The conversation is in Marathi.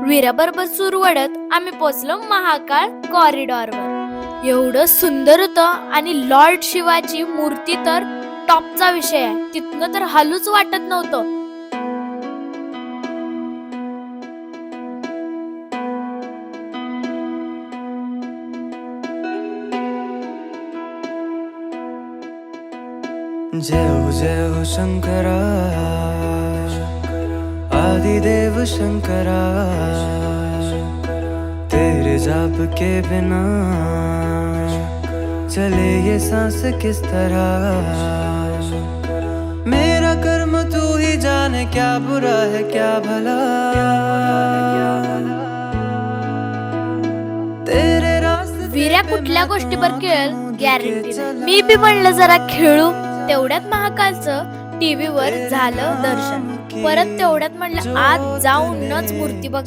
वीराबरोबर सुरू वाढत आम्ही पोचलो महाकाळ कॉरिडॉरवर. एवढं सुंदर होतं आणि लॉर्ड शिवाची मूर्ती तर टॉपचा विषय आहे. तिथनं तर हालूच वाटत नव्हतं. जय हो जय हो शंकरा, आदिदेव शंकरा, तेरे जाप के बिना चले ये सांस किस तरह। मेरा कर्म तू ही जाने, क्या बुरा है क्या भला, तेरे रास्ते वीरा कुठल्या गोष्टीवर खेळ गॅरंटी. मी बी म्हणलं जरा खेळू. तेवढ्यात महाकालचं टीव्हीवर झालं दर्शन. परत तेवढ्यात म्हणलं आज जाऊनच मूर्ती बघ.